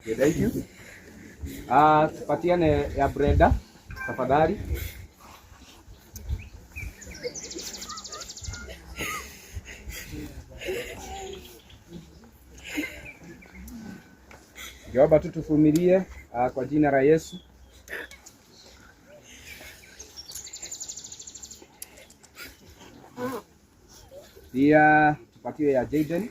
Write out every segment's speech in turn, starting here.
Thank you. Patiane ya Brenda tafadhali. Jehova tutuvumilie kwa jina la Yesu. Pia tupatie ya Jaden.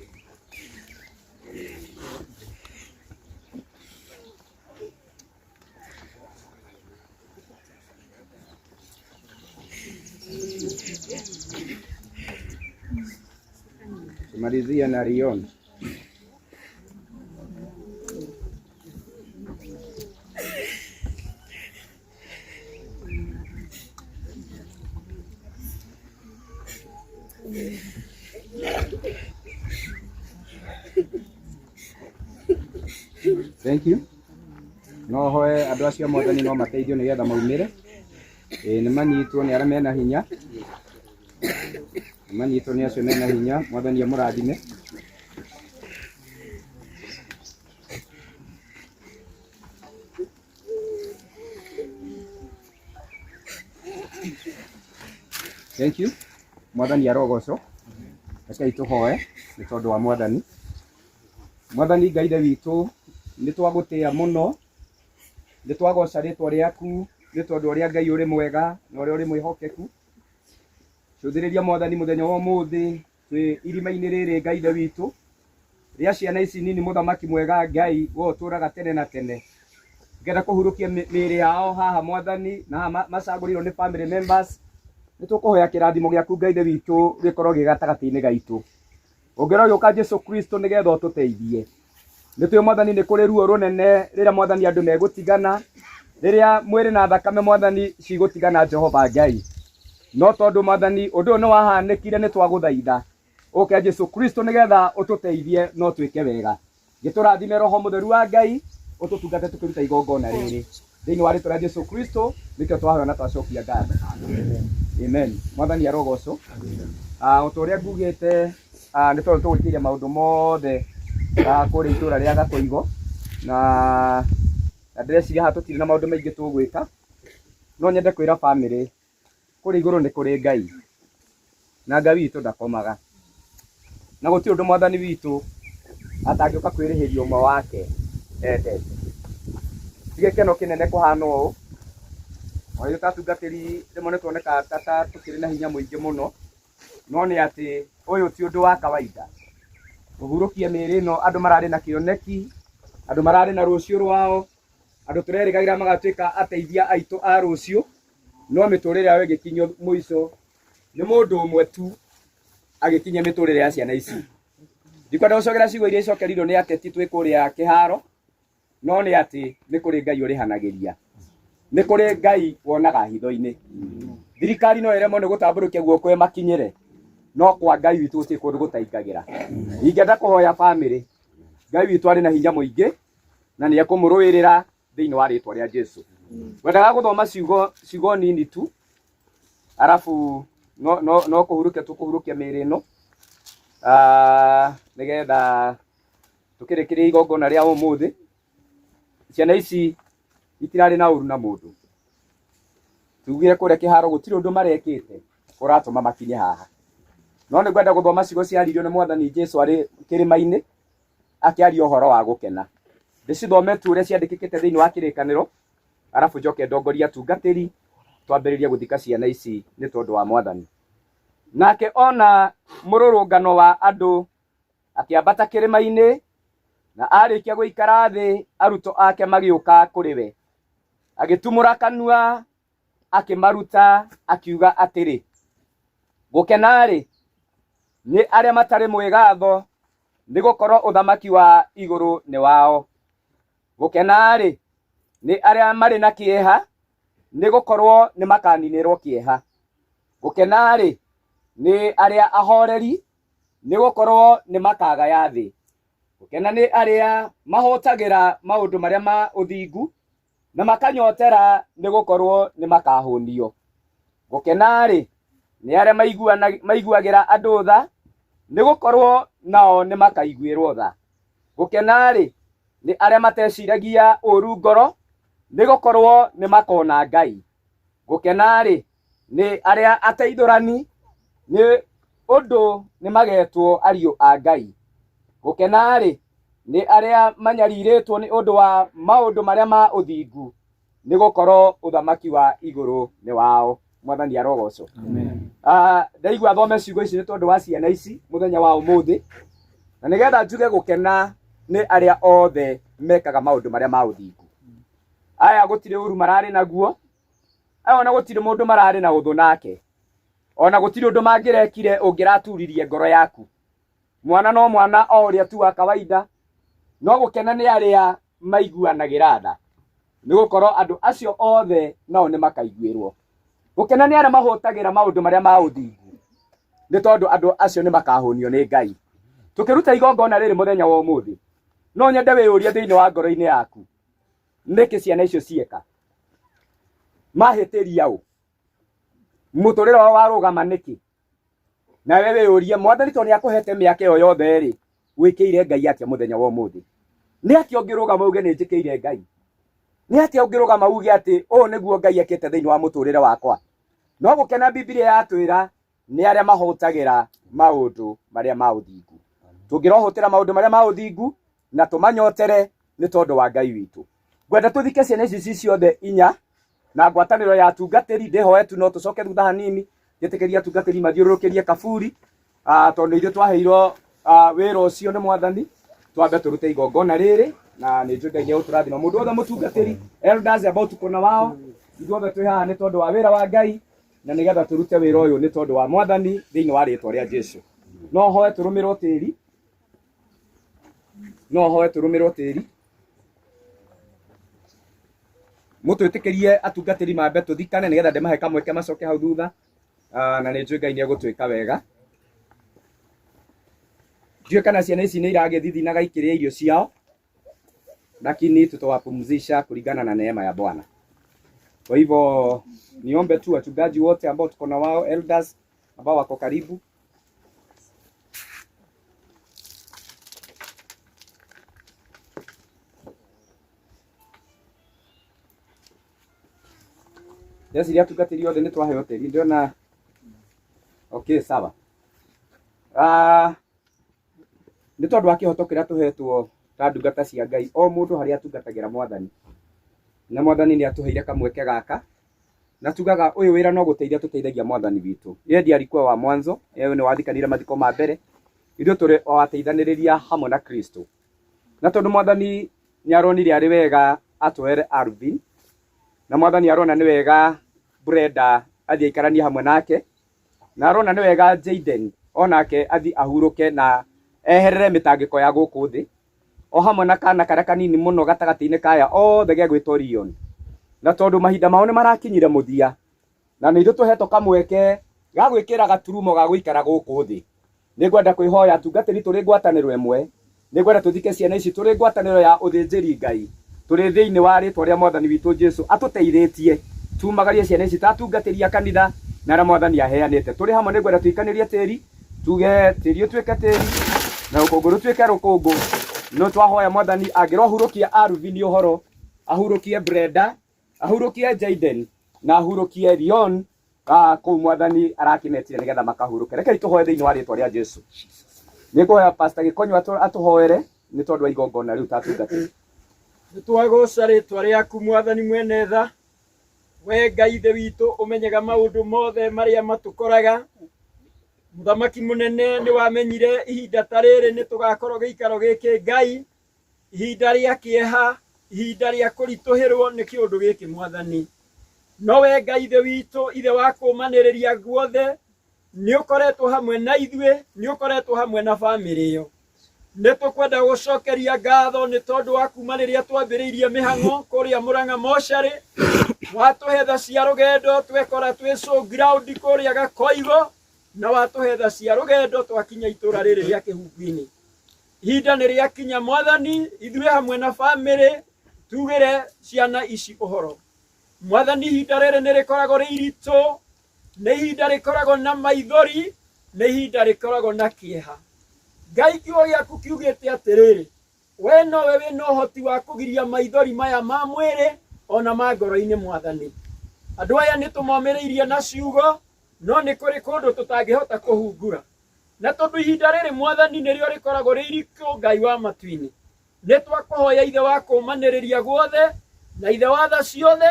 Tumalizia na Rion. Thank you. No hoe andu acio mwathani no mateithio ni getha maumire. Ni manyitwo ni aria mena hinya. Ni manyitwo ni acio mena hinya, mwathani amurathime. Thank you. Mwathani arogocwo. Rekei tuhoe ni tondu wa mwathani. Mwathani Ngai ithe witu ni twagutia muno, ni twagoca ritwa riaku ni tondu uria Ngai uri mwega na uria uri mwihokeku. Cuthiriria mwathani muthenya wa umuthi twi irima-ini riri Ngai ithe witu ria ciana ici nini muthamaki mwega Ngai we uturaga tene na tene ngenda kuhurukia miri yao haha mwathani na macagũrirwo ni family members. Ni tukuhoya kirathimo giaku Ngai ithe witu gikorwo gi gatagati-ini gaitu. Ungirogiuka Jesu Kristo ni getha ututeithie. Ni twi mwathani ni kuri ruo runene riria mwathani andu megutigana, riria mwiri na thakame mwathani cigutigana Jehova Ngai. No tondu mwathani undu ni wahanikire ni twaguthaitha uke Jesu Kristo ni getha ututeithie no twike wega. Giturathime Roho Mutheru wa Ngai ututungate tukiruta igongona riri thiini wa ritwa ria Jesu Kristo nikio twahoya na twacokia ngatho. Amen. Mwathani arogocwo. Uturia ngugite ni tondu tugutiria maundu mothe kuri itura ria Gatoigo na ndireciria ha tutire na maundu maingi tugwika, no nyende kwira family kuri iguru ni kuri Ngai na Ngai witu ndakomaga na guti undu mwathani witu atangiuka kwirihiria umwe wake endete. Tige keno kinene kuhana uu oyo tatungatiri rimwe ni tuoneka tata tukiri na hinya muingi muno, no ni ati uyu ti undu wa kawaida uhurukia miri no andu marari na kioneki, andu marari na rucio rwao, andu turerigagira magatuika ateithia aitu a rucio, no miturire yao igikinyio muico ni mundu umwe tu agikinya miturire ya ciana ici. Ndikwenda gucokera ciugo iria icokerirwo ni ateti twikuria kiharo, no ni ati ni kuri Ngai urihanagiria, ni kuri Ngai wonaga hitho-ini. Thirikari no iremwo ni gutamburukia guoko we makinyire, no kwa Ngai witu uti kundu gutaingagira. Ingenda kuhoya family, Ngai witu ari na hinya muingi na ni ekumuruirira thiini wa ritwa ria Jesu. Wendaga guthoma ciugo nini tu, arafu no kuhurukia tukuhurukia miri ino nigetha tukirikiria igongona ria umuthi. Ciana ici itirari na uru na mundu, tugire kuria kiharo gutiri undu marekite uratuma makinye haha, no ni ngwenda guthoma ciugo ciaririo ni mwathani Jesu ari kirima-ini akiaria uhoro wa gukena. Ndicithome tu uria ciandikikite thiini wa kirikaniro, arafu njoke ndongoria tungatiri twambiririe guthika ciana ici ni tondu wa mwathani. Nake ona mururungano wa andu akiambata kirima-ini na arikia guikara thi aruto ake magiuka kuri we, agitumura kanua akimaruta akiuga atiri gukenari ni aria matari mwigatho ni gukorwo uthamaki wa iguru ni wao. Gukenari ni aria mari na kieha ni gukorwo ni makaninirwo kieha. Gukenari ni aria ahoreri ni gukorwo ni makagaya thi. Gukena ni aria mahotagira maundu maria ma uthingu na makanyotera ni gukorwo ni makahunio. Gukenari ni aria maiguagira andu tha ni gukorwo nao ni makaiguirwo tha. Gukenari nĩ arĩa mateciragia ũru ngoro, nĩ gũkorwo nĩ makona Ngai. Gũkena rĩ, nĩ arĩa ateithũrani, nĩ ũndũ nĩ magetwo ariũ a Ngai. Gũkena rĩ, nĩ arĩa manyarirĩtwo nĩ ũndũ wa maũndũ marĩa ma ũthingu, nĩ gũkorwo ũthamaki wa igũrũ nĩ wao. Mwathani arogocwo. Amen. Ndaigua thome ciugo ici nĩ tondũ wa ciana ici mũthenya wa ũmũthĩ, na nĩgetha njuge gũkena nĩ arĩa othe mekaga maũndũ marĩa ma ũthingu. Aya gũtirĩ ũru mararĩ naguo, aya ona gũtirĩ mũndũ mararĩ na ũthũ nake, ona gũtirĩ ũndũ mangĩrekire ũngĩraturirie ngoro yaku. Mwana no mwana o ũrĩa tu wa kawaida, no gũkena nĩ arĩa maiguanagĩra tha, nĩ gũkorwo andũ acio othe nao nĩ makaiguĩrwo. Gũkena nĩ arĩa mahũtagĩra maũndũ marĩa ma ũthingu, nĩ tondũ andũ acio nĩ makahũnio nĩ Ngai. Tũkĩruta igongona rĩrĩ mũthenya wa ũmũthĩ, no nyende wĩyũrie thĩinĩ wa ngoro-inĩ yaku, nĩkĩ ciana icio cieka? Mahĩtĩria ũ? Mũtũrĩre wao warũgama nĩkĩ? Nawe wĩyũrie, Mwathani tondũ nĩ akũhete mĩaka ĩyo yothe rĩ, wĩkĩire Ngai atĩa mũthenya wa ũmũthĩ? Nĩ atĩa ũngĩrũgama uge nĩ njĩkĩire Ngai? Nĩ atĩa ũngĩrũgama uge atĩ ũũ nĩguo Ngai ekĩte thĩinĩ wa mũtũrĩre wakwa? No gũkena Biblia yatwĩra nĩ arĩa mahũtagĩra maũndũ marĩa ma ũthingu. Tũngĩrohũtĩra maũndũ marĩa ma ũthingu na tũmanyotere nĩ tondũ wa Ngai witũ. Ngwenda tũthike ciana ici ciothe inya na ngwatanĩro ya atungatĩri, ndĩhoe tu no tũcoke thutha hanini njĩtĩkĩrie atungatĩri mathiũrũrũkĩrie kaburi, tondũ ithuĩ twaheirwo wĩra ũcio nĩ Mwathani, twambe tũrute igongona rĩrĩ, na nĩ njũĩ Ngai nĩ egũtũrathima. Mũndũ wothe mũtungatĩri, elders ambao tuko na wao, ithuothe twĩ haha nĩ tondũ wa wĩra wa Ngai, na nĩgetha tũrute wĩra ũyũ nĩ tondũ wa Mwathani thĩinĩ wa rĩĩtwa rĩa Jesũ. No hoe tũrũmĩrwo tĩri, no hoe tũrũmĩrwo tĩri. Mũtwĩtĩkĩrie atungatĩri mambe tũthikane nĩgetha ndĩmahe kamweke macoke hau thutha, na nĩ njũĩ Ngai nĩ egũtwĩka wega. Ndiũĩ kana ciana ici nĩ iragĩthithinaga ikĩrĩa irio ciao, lakini tutawapumzisha kulingana na neema ya Bwana. Kwa hivyo niombe tu wachungaji wote ambao tuko na wao, elders ambao wako karibu, Yesi ya tugatĩri othe nĩ twaheo tĩri, ndĩrona. Okay, sawa. Nĩ tondũ wa kĩhoto kĩrĩa tũhetwo ta ndungata cia Ngai, o mũndũ harĩa atungatagĩra Mwathani, na Mwathani nĩ atũheire kamweke gaka, na tugaga ũyũ wĩra no gũteithia tũteithagia Mwathani witũ. Yeye ndiye alikuwa wa mwanzo, yeye nĩ wathikanire mathiko ma mbere, ithuĩ tũrĩ o ateithanĩrĩria hamwe na Kristo. Na tondũ Mwathani nĩ aronire arĩ wega atũhere Alvin, na Mwathani arona nĩ wega Brenda athiĩ aikaranie hamwe nake, na arona nĩ wega Jaden onake athiĩ ahurũke na eherere mĩtangĩko ya gũkũ thĩ, o hamwe na kana karĩa kanini mũno gatagatĩ-inĩ kaya othe ge gwĩtwo Leon. Na tondũ mahinda mao nĩ marakinyire mũthia, na nĩ ithuĩ tũhetwo kamweke ga gwĩkĩra gaturumo ga gũikara gũkũ thĩ, nĩ ngwenda kwĩhoya atungatĩri tũrĩ ngwatanĩro ĩmwe, nĩ ngwenda tũthike ciana ici tũrĩ ngwatanĩro ya ũthĩnjĩri Ngai, tũrĩ thĩinĩ wa rĩĩtwa rĩa Mwathani witũ Jesũ atũteithĩtie tumagarie ciana ici ta atungatĩri a kanitha na arĩa Mwathani aheanĩte. Tũrĩ hamwe nĩ ngwenda tũikanĩrie tĩri, tuge tĩri ũtuĩke tĩri na rũkũngũ rũtuĩke rũkũngũ. No twahoya Mwathani angĩrohurũkia Alvin ũhoro, ahurũkie Brenda, ahurũkie Jaden na ahurũkie Leon, kũu Mwathani arakĩmetire nĩgetha makahurũke. Rekei tũhoe thĩinĩ wa rĩĩtwa rĩa Jesũ. Nĩ ngũhoya Pastor Gĩkonyo atũhoere nĩ tondũ wa igongona rĩu ta atungatĩri. Nĩtwagũca rĩĩtwa rĩaku Mwathani mwene tha, we Ngai ithe witũ ũmenyaga maũndũ mothe marĩa matũkoraga. Mũthamaki mũnene nĩ wamenyire ihinda ta rĩrĩ nĩ tũgakorwo gĩikaro gĩkĩ Ngai, ihinda rĩa kĩeha, ihinda rĩa kũritũhĩrwo nĩ kĩũndũ gĩkĩ Mwathani. No we Ngai ithe witũ, ithe wa kũũmanĩrĩria guothe, nĩ ũkoretwo hamwe na ithuĩ, nĩ ũkoretwo hamwe na bamĩrĩ ĩyo. Nĩ tũkwenda gũcokeria ngatho nĩ tondũ wa kuma rĩrĩa twambĩrĩirie mĩhang'o kũrĩa Mũrang'a mocarĩ, watũhe tha cia rũgendo twekora twĩ show ground kũrĩa Gakoigo, na watũhe tha cia rũgendo twakinya itũũra rĩrĩ rĩa Kĩhumbu-inĩ. Ihinda nĩ rĩakinya Mwathani, ithuĩ hamwe na bamĩrĩ tugĩre ciana ici ũhoro. Mwathani ihinda rĩrĩ nĩ rĩkoragwo rĩ iritũ, nĩ ihinda rĩkoragwo na maithori, nĩ ihinda rĩkoragwo na kĩeha. Ngai kiugo gĩaku kiugĩte atĩrĩrĩ, we nowe wĩna ũhoti wa kũgiria maithori maya ma mwĩrĩ ona ma ngoro-inĩ Mwathani. Andũ aya nĩ tũmomĩrĩirie na ciugo, no nĩ kũrĩ kũndũ tũtangĩhota kũhungura, na tondũ ihinda rĩrĩ Mwathani nĩrĩo rĩkoragwo rĩ iritũ Ngai wa matu-inĩ, nĩ twakũhoya Ithe wa kũũmanĩrĩria guothe na Ithe wa tha ciothe,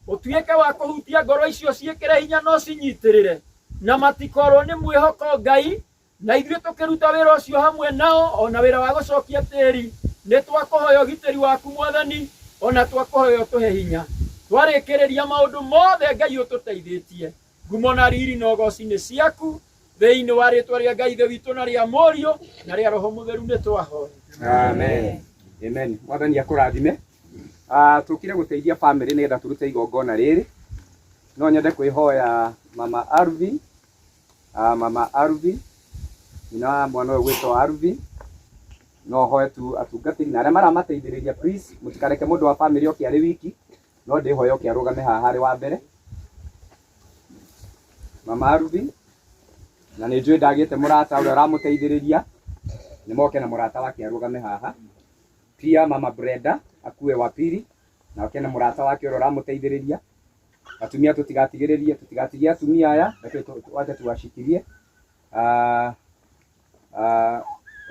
ũtuĩke wa kũhutia ngoro icio ciĩkĩre hinya no cinyitĩrĩre, na matikorwo nĩ mwĩhoko Ngai, na ithuĩ tũkĩruta wĩra ũcio hamwe nao, ona wĩra wa gũcokia tĩri. Nĩ twakũhoya ũgitĩri waku Mwathani, ona twakũhoya ũtũhe hinya. Twarĩkĩrĩria maũndũ mothe Ngai ũtũteithĩtie, ngumo na riri na ũgooci nĩ ciaku, thĩinĩ wa rĩĩtwa rĩa Ngai Ithe witũ na rĩa Mũriũ na rĩa Roho Mũtheru nĩ twahoya. Amen. Amen. Mwathani akũrathime. Tũkire gũteithia family nĩgetha tũrute igongona rĩrĩ. No nyende kwĩhoya Mama Arvin. Mama Arvin. Ina mwana ũyũ gwĩtwo Arvin. No hoye tu atungatĩri na arĩa maramateithĩrĩria, please mũtikareke mũndũ wa family oke arĩ wiki. No ndĩhoya oke arũgame haha harĩ wa mbere. Mama Arvin. Na nĩ njũĩ ndagĩte mũrata ũrĩa ũramũteithĩrĩria. Nĩ moke na mũrata wake arũgame haha. Pia Mama Brenda akue wa pili na oke na mũrata wake ũrĩa ũramũteithĩrĩria. Atumia tũtigatigie atumia aya, wacha tuwashikilie.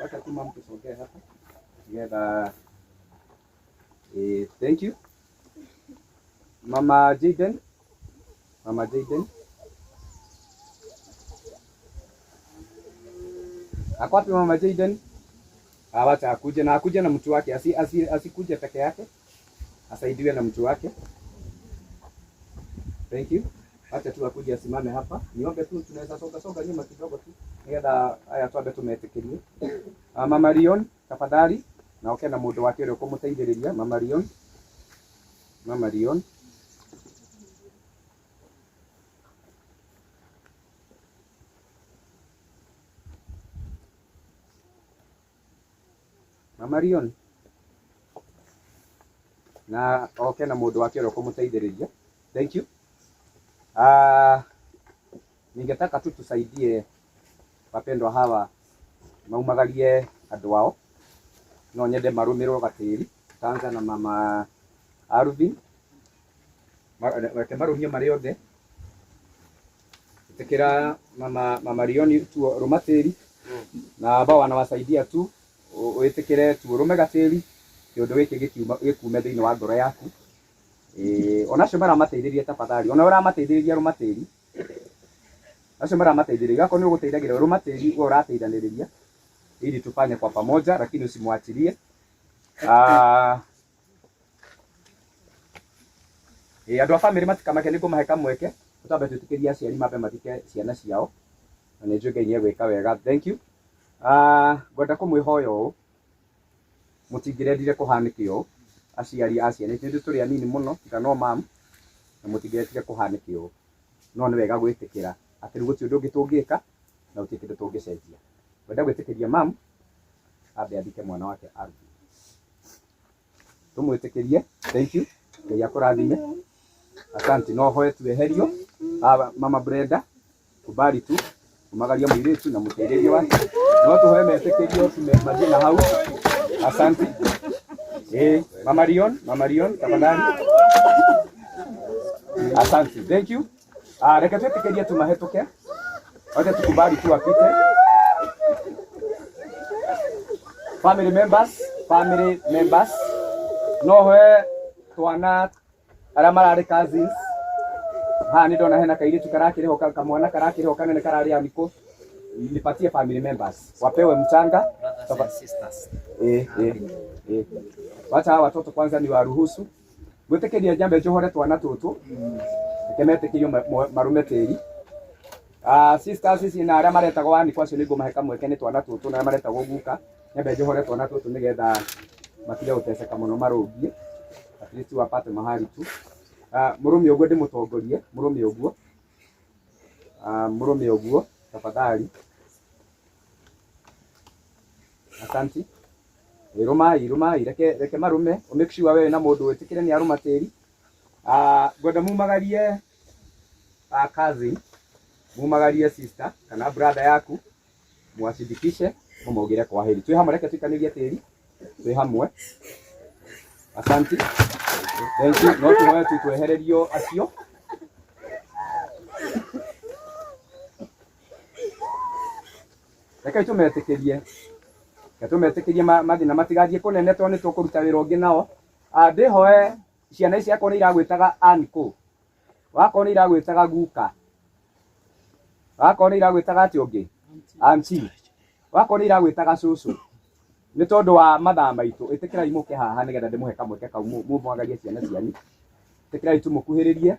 Wacha tu mama tusogee hapa. Together. Thank you. Mama Jaden. Mama Jaden. Ako wapi Mama Jaden? Wacha akuje na akuje na mtu wake, asikuje peke yake. Asaidiwe na mtu wake. Thank you. Wacha tu akuje asimame hapa. Niombe tu tunaweza soga nyuma kidogo tu. Nigetha aya twambe tumetĩkĩrie. Mama Rion tafadhali na oke na mũndũ wake ũrĩa ũkũmũteithĩrĩria. Mama Rion. Mama Rion. Mama Rion. Na oke na mũndũ wake ũrĩa ũkũmũteithĩrĩria. Thank you. Ningetaka tu tusaidie wapendwa hawa maumagarie andũ ao. No nyende marũmĩrwo gatĩri. Tutaanza na Mama Arvin. Reke marũmie marĩ othe. Tekera Mama Rion tu rũmatĩri. Na ambao wanawasaidia tu wĩtĩkĩre tuũrũme gatĩri. Kĩũndũ gĩkĩ gĩkuume thĩinĩ wa ngoro yaku. Onacio maramateithĩrĩria tafadhali. Ona ũramateithĩrĩria rũmatĩri. Acio maramateithĩrĩria. Gako nĩ ũgũteithagĩrĩria rũmatĩri wewe ũrateithanĩrĩria. Ili tufanye kwa pamoja lakini usimwachilie. Andũ a family matikamake nĩ kũmahe kamweke. Tũtambe twĩtĩkĩrie aciari mambe mathike ciana ciao. Na nĩ njũĩ Ngai nĩ egwĩka wega. Thank you. Ngwenda kũmwĩhoya ũũ. Mũtingĩrendire kũhanĩke ũũ. Aciari a ciana nĩ tũrĩ anini mũno, tiga no mam. Na mũtingĩrendire kũhanĩke ũũ. No nĩ wega gwĩtĩkĩra atĩ gũtirĩ ũndũ ũngĩ tũngĩka na gũtirĩ kĩndũ tũngĩcenjia. Ngwenda gwĩtĩkĩria mam ambe athike mwana wake Arvin. Tumwĩtĩkĩrie. Thank you. Ngai akũrathime. Asante. No hoye tueherio. Mama Brenda kubali tu kumagaria mũirĩtu na mũteithĩrĩria wake. No tũhoe metĩkĩrio tumathiĩ na hau. Asante. Mama Rion tafadhali. Asante. Thank you. Reke twĩtĩkĩrie tumahĩtũke. Wacha tukubali tu apite. Family members. No hoe twana arĩa mararĩ cousins. Nĩ ndona hena kairĩtu karakĩrĩho kamwana karakĩrĩho kanene kararĩ amiko. Nipatie family members. Wapewe mchanga. Brothers and sisters. Wacha hawa watoto kwanza ni waruhusu. Gwĩtĩkĩria jambe njohore twana tũtũ. Kemetĩkĩrio marume tĩri. Sisters ici na arĩa maretagwo wani kwacio nĩ ngũmahe kamweke nĩ twana tũtũ na arĩa maretagwo guka. Nyambe njohore twana tũtũ nĩgetha matige gũteceka mũno marũngie. At least wapate mahali tu. Mũrũme ũguo ndĩmũtongorie. Mũrũme ũguo tafadhali. Asante. Rumai reke marume make sure wewe na mũndũ wĩtĩkĩre nĩ arũma tĩri. Ngwenda mumagarie cousin, mumagarie sister kana brother yaku, mwacindikishe mũmaugĩre kwaheri. Twĩ hamwe reke tũikanĩrie tĩri twĩ hamwe. Asante. Thank you. No tũhoe tu twehererio acio. Reke tũmetĩkĩrie. Reke tũmetĩkĩrie mathĩna matigathiĩ kũnene tondũ nĩ tũkũruta wĩra ũngĩ nao. Ndĩhoe ciana ici akorwo nĩ iragwĩtaga Anko. Wakorwo nĩ iragwĩtaga Guka. Wakorwo nĩ iragwĩtaga atĩ ũngĩ? Auntie. Wakorwo nĩ iragwĩtaga Cũcũ. Nĩ tondũ wa mathaa maitũ, ĩtĩkĩrai mũke haha nĩgetha ndĩmũhe kamweke kau mũmwagagie ciana cianyu. Ĩtĩkĩrai tũmũkuhĩrĩrie.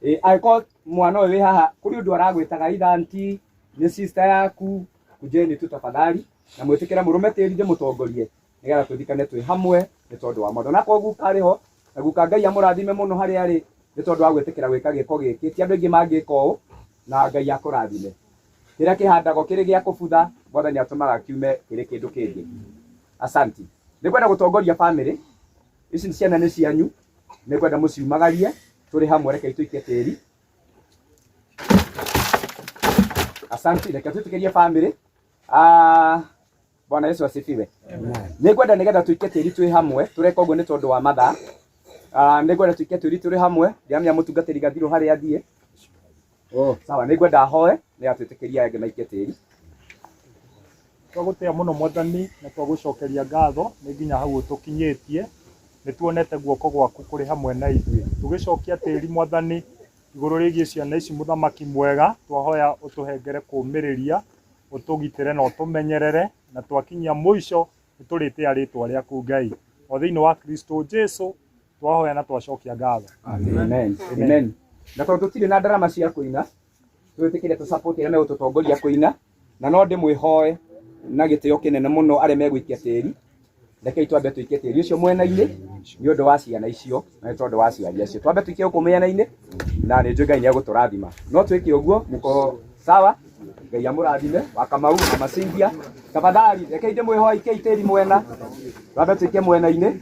Angĩkorwo mwana ũyũ wĩ haha, kũrĩ ũndũ aragwĩtaga either auntie, nĩ sister yaku, kujeni tu tafadhali, na mwĩtĩkĩre mũrũme tĩri ndĩmũtongorie nĩgetha tũthikane twĩ hamwe nĩ tondũ wa Mwathani. Na kwa Guka arĩ ho, na Guka Ngai amũrathime mũno harĩa arĩ nĩ tondũ wa gwĩtĩkĩra gwĩka gĩko gĩkĩ. Ti andũ aingĩ mangĩka ũũ, na Ngai akũrathime. Kĩrĩa kĩhandagwo kĩrĩ gĩa kũbutha, Mwathani atũmaga kiume kĩrĩ kĩndũ kĩngĩ. Asante. Nĩngwenda gũtongoria bamĩrĩ. Ici ciana nĩ cianyu. Nĩngwenda mũciumagarie tũrĩ hamwe, reke tũikie tĩri. Asante. Reke twĩtĩkĩrie bamĩrĩ. Bwana Yesu asifiwe. Nĩngwenda nĩgetha tũikie tĩri twĩ hamwe, tũreka ũguo nĩ tondũ wa mathaa. Nĩngwenda tũikie tĩri tũrĩ hamwe, ndiamenya mũtungatĩri Gathirũ harĩa athiĩ. Sawa, nĩngwenda hoe nĩ atwĩtĩkĩria angĩ maikie tĩri. Twagũtĩa mũno Mwathani na twagũcokeria ngatho nĩ nginya hau ũtũkinyĩtie. Nĩ tuonete guoko gwaku kũrĩ hamwe na ithuĩ. Tũgĩcokia tĩri Mwathani igũrũ rĩgiĩ ciana ici, Mũthamaki mwega, twahoya ũtũhengere kũũmĩrĩria, ũtũgitĩre na ũtũmenyerere, na twakinyia mũico nĩtũrĩtĩa rĩtwa rĩaku Ngai. O thĩinĩ wa Kristo Jesũ twahoya na twacokia ngatho. Amen. Amen. Na tondũ tũtirĩ na ndarama cia kũina, twĩtĩkĩre tũsupport arĩa megũtũtongoria kũina, na no ndĩmwĩhoe na gĩtĩo kĩnene mũno arĩa megũikia tĩri. Rekei twambe tũikie tĩri ũcio mwena-inĩ nĩ ũndũ wa ciana icio na nĩ tondũ wa ciari acio. Twambe tũikie gũkũ mĩena-inĩ na nĩ njũĩ Ngai nĩ egũtũrathima. No twĩke ũguo, mũko sawa? Ngai amũrathime, wa Kamau na Macindia. Tafadhali rekei ndĩmwĩhoe ikiai tĩri mwena. Twambe tũikie mwena-inĩ.